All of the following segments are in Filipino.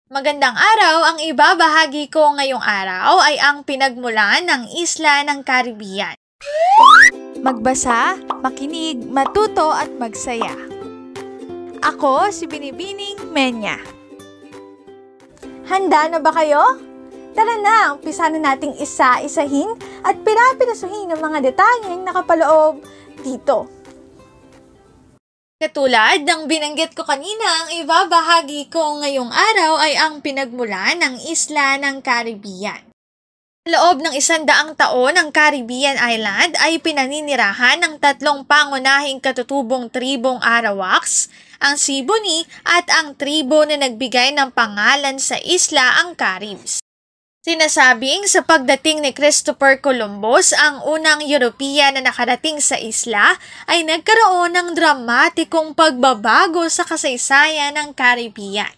Magandang araw! Ang ibabahagi ko ngayong araw ay ang pinagmulan ng isla ng Caribbean. Magbasa, makinig, matuto at magsaya. Ako si Binibining Menya. Handa na ba kayo? Tara na, umpisa na nating isa-isahin at pirapirasuhin ang mga detalyeng nakapaloob dito. Katulad ng binanggit ko kanina, ang ibabahagi ko ngayong araw ay ang pinagmulan ng isla ng Caribbean. Loob ng 100 taon, ang Caribbean Island ay pinaninirahan ng 3 pangunahing katutubong tribong Arawaks, ang Siboney at ang tribo na nagbigay ng pangalan sa isla, ang Caribs. Sinasabing sa pagdating ni Christopher Columbus, ang unang European na nakarating sa isla ay nagkaroon ng dramatikong pagbabago sa kasaysayan ng Caribbean.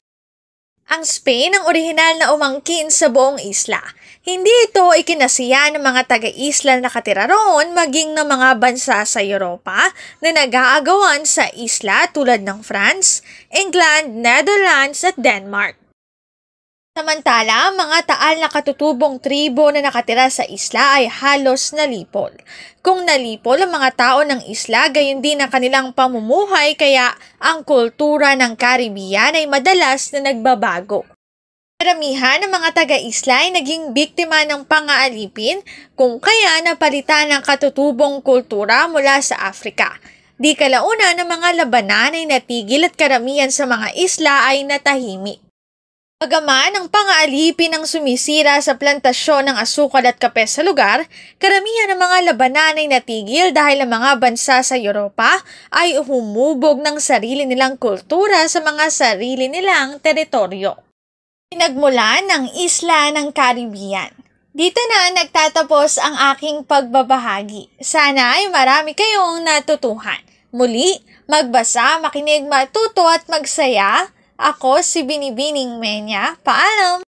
Ang Spain ang orihinal na umangkin sa buong isla. Hindi ito ikinasiya ng mga taga-isla na nakatira roon maging ng mga bansa sa Europa na nag-aagawan sa isla tulad ng France, England, Netherlands at Denmark. Samantala, mga taal na katutubong tribo na nakatira sa isla ay halos nalipol. Kung nalipol ang mga tao ng isla, gayon din ang kanilang pamumuhay kaya ang kultura ng Caribbean ay madalas na nagbabago. Karamihan ng mga taga-isla ay naging biktima ng pang-aalipin kung kaya napalitan ng katutubong kultura mula sa Afrika. Di kalauna ng mga labanan ay natigil at karamihan sa mga isla ay natahimik. Bagaman ang pang-aalipin ang sumisira sa plantasyon ng asukal at kape sa lugar, karamihan ng mga labanan ay natigil dahil ang mga bansa sa Europa ay humubog ng sarili nilang kultura sa mga sarili nilang teritoryo. Pinagmulan ng isla ng Caribbean. Dito na nagtatapos ang aking pagbabahagi. Sana ay marami kayong natutuhan. Muli, magbasa, makinig, matuto at magsaya. Ako si Binibining Menya. Paalam!